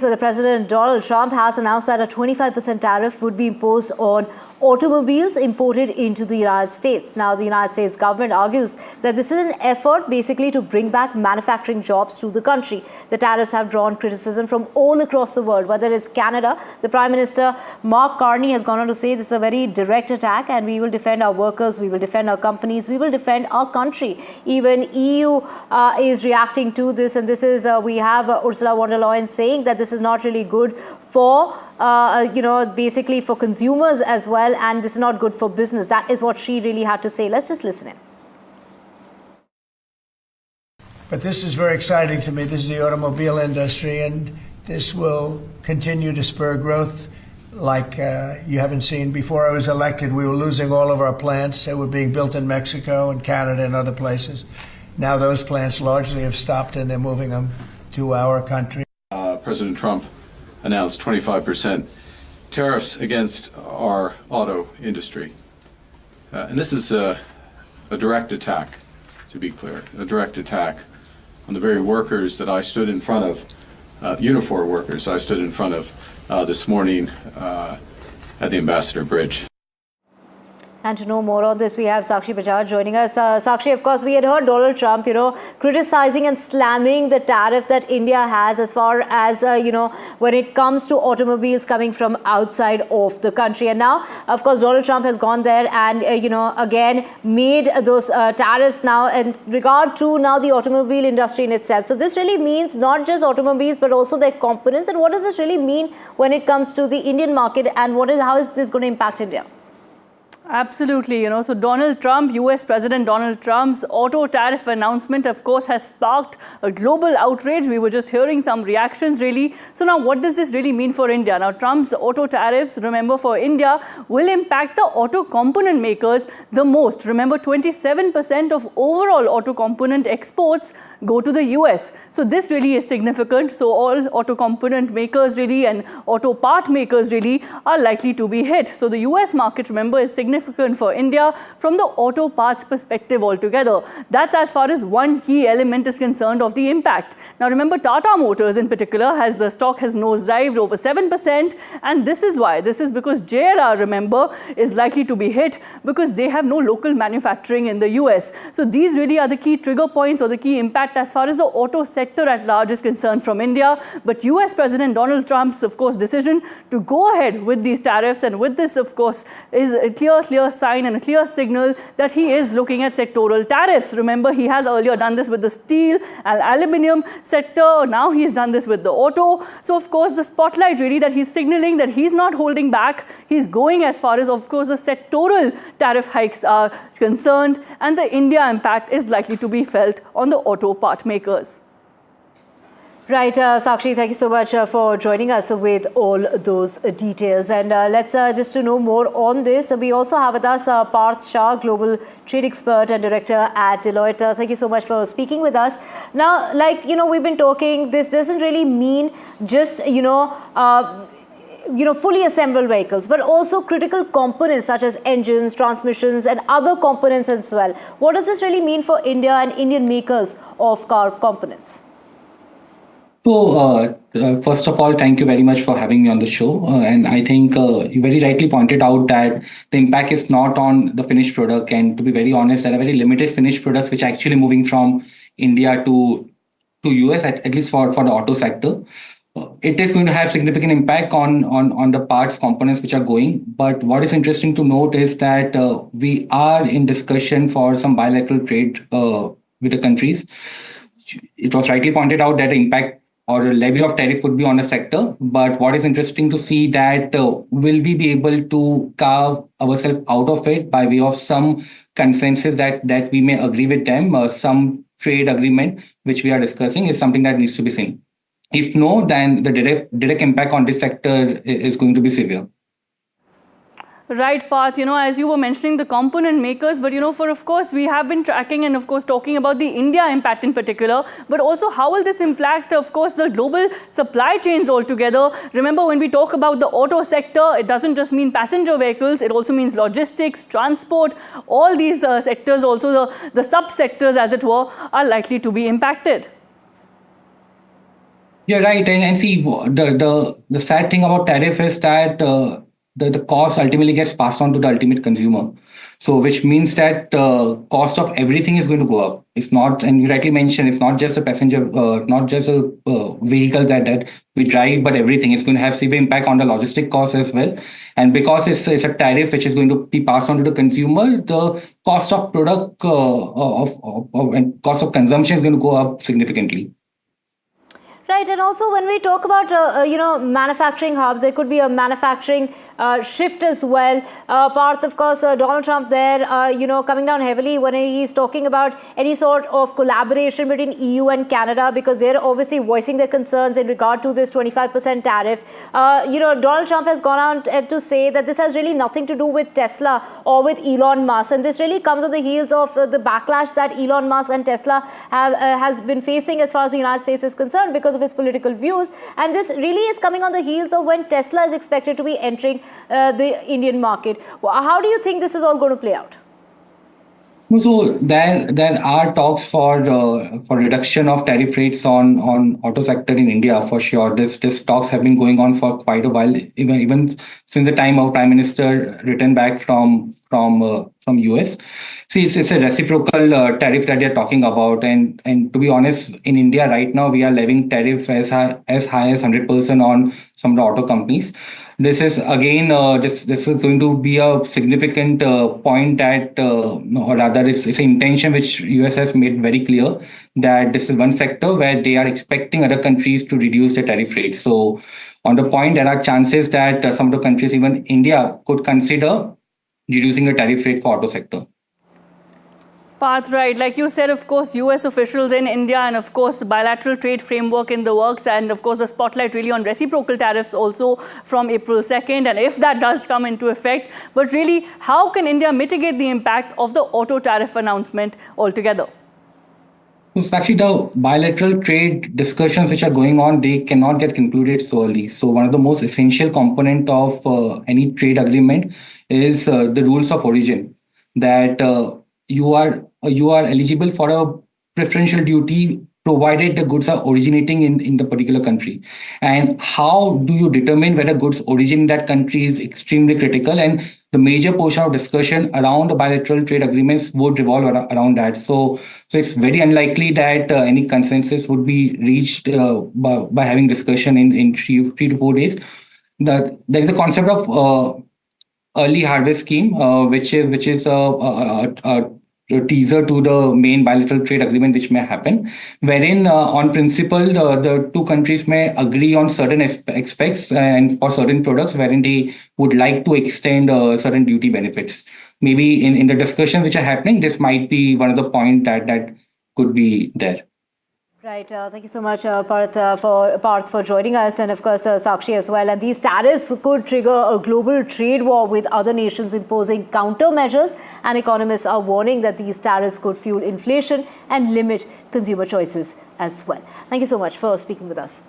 Where the President Donald Trump has announced that a 25% tariff would be imposed on automobiles imported into the United States. Now, the United States government argues that this is an effort basically to bring back manufacturing jobs to the country. The tariffs have drawn criticism from all across the world, whether it's Canada. The Prime Minister, Mark Carney, has gone on to say this is a very direct attack and we will defend our workers, we will defend our companies, we will defend our country. Even EU is reacting to this, and this is, we have Ursula von der Leyen saying that this is not really good for basically for consumers as well, and this is not good for business. That is what she really had to say. Let's just listen in. But this is very exciting to me. This is the automobile industry, and this will continue to spur growth like you haven't seen. Before I was elected, we were losing all of our plants. They were being built in Mexico and Canada and other places. Now those plants largely have stopped, and they're moving them to our country. President Trump announced 25% tariffs against our auto industry. And this is a direct attack, to be clear, a direct attack on the very workers that I stood in front of, uniform workers I stood in front of this morning at the Ambassador Bridge. And to know more on this, we have Sakshi Bajaj joining us. Sakshi, of course, we had heard Donald Trump, criticizing and slamming the tariff that India has as far as, when it comes to automobiles coming from outside of the country. And now, of course, Donald Trump has gone there and, again, made those tariffs now in regard to now the automobile industry in itself. So this really means not just automobiles, but also their components. And what does this really mean when it comes to the Indian market, and how is this going to impact India? Absolutely, so Donald Trump, US President Donald Trump's auto tariff announcement, of course, has sparked a global outrage. We were just hearing some reactions, really. So now, what does this really mean for India? Now, Trump's auto tariffs, remember, for India, will impact the auto component makers the most. Remember, 27% of overall auto component exports go to the US. So this really is significant. So all auto component makers really and auto part makers really are likely to be hit. So the US market, remember, is significant for India from the auto parts perspective altogether. That's as far as one key element is concerned of the impact. Now remember, Tata Motors in particular, the stock has nosedived over 7%, and this is why. This is because JLR, remember, is likely to be hit because they have no local manufacturing in the US. So these really are the key trigger points or the key impact as far as the auto sector at large is concerned from India. But US President Donald Trump's, of course, decision to go ahead with these tariffs, and with this, of course, is a clear sign and a clear signal that he is looking at sectoral tariffs. Remember, he has earlier done this with the steel and aluminium sector. Now he's done this with the auto. So, of course, the spotlight really that he's signaling that he's not holding back. He's going as far as, of course, the sectoral tariff hikes are concerned, and the India impact is likely to be felt on the auto part makers. Right, Sakshi, thank you so much for joining us with all those details. And let's just to know more on this, we also have with us Parth Shah, Global Trade Expert and Director at Deloitte. Thank you so much for speaking with us. Now, we've been talking, this doesn't really mean just, fully assembled vehicles, but also critical components such as engines, transmissions, and other components as well. What does this really mean for India and Indian makers of car components? So, first of all, thank you very much for having me on the show. And I think you very rightly pointed out that the impact is not on the finished product. And to be very honest, there are very limited finished products which are actually moving from India to US, at least for the auto sector. It is going to have significant impact on the parts components which are going. But what is interesting to note is that we are in discussion for some bilateral trade with the countries. It was rightly pointed out that the impact or a levy of tariff would be on a sector. But what is interesting to see that will we be able to carve ourselves out of it by way of some consensus that we may agree with them, some trade agreement which we are discussing is something that needs to be seen. If no, then the direct impact on this sector is going to be severe. Right, Parth, as you were mentioning the component makers, but of course, we have been tracking and of course talking about the India impact in particular, but also how will this impact, of course, the global supply chains altogether. Remember, when we talk about the auto sector, it doesn't just mean passenger vehicles, it also means logistics, transport, all these sectors, also the sub-sectors, as it were, are likely to be impacted. You're right, and see the sad thing about tariff is that the cost ultimately gets passed on to the ultimate consumer. So, which means that cost of everything is going to go up. It's not, and you rightly mentioned, it's not just a passenger, not just a vehicle that we drive, but everything. It's going to have severe impact on the logistic cost as well. And because it's a tariff which is going to be passed on to the consumer, the cost of product and cost of consumption is going to go up significantly. Right, and also when we talk about manufacturing hubs, there could be a manufacturing shift as well. Parth, of course, Donald Trump there, coming down heavily when he's talking about any sort of collaboration between EU and Canada, because they're obviously voicing their concerns in regard to this 25% tariff. Donald Trump has gone out to say that this has really nothing to do with Tesla or with Elon Musk, and this really comes on the heels of the backlash that Elon Musk and Tesla has been facing as far as the United States is concerned because of his political views. And this really is coming on the heels of when Tesla is expected to be entering the Indian market. How do you think this is all going to play out? So there are talks for reduction of tariff rates on auto sector in India for sure. This talks have been going on for quite a while, even since the time of Prime Minister returned back from US. See, it's a reciprocal tariff that they're talking about, and to be honest, in India right now we are levying tariffs as high as 100% on some of the auto companies. This is again, this is going to be a significant point that, or rather, it's an intention which US has made very clear that this is one sector where they are expecting other countries to reduce their tariff rates. So, on the point, there are chances that some of the countries, even India, could consider reducing the tariff rate for auto sector. Parth, right. Like you said, of course, US officials in India and, of course, bilateral trade framework in the works, and, of course, the spotlight really on reciprocal tariffs also from April 2nd. And if that does come into effect, but really, how can India mitigate the impact of the auto tariff announcement altogether? So actually, the bilateral trade discussions which are going on, they cannot get concluded so early. So one of the most essential component of any trade agreement is the rules of origin, that you are eligible for a preferential duty provided the goods are originating in the particular country. And how do you determine whether goods origin in that country is extremely critical, and the major portion of discussion around the bilateral trade agreements would revolve around that. So it's very unlikely that any consensus would be reached by having discussion in 3 to 4 days. There is a concept of early harvest scheme, which is a teaser to the main bilateral trade agreement which may happen, wherein on principle the two countries may agree on certain aspects and for certain products wherein they would like to extend certain duty benefits. Maybe in the discussion which are happening, this might be one of the points that could be there. Right. Thank you so much, Parth, for joining us, and of course, Sakshi as well. And these tariffs could trigger a global trade war with other nations imposing countermeasures. And economists are warning that these tariffs could fuel inflation and limit consumer choices as well. Thank you so much for speaking with us.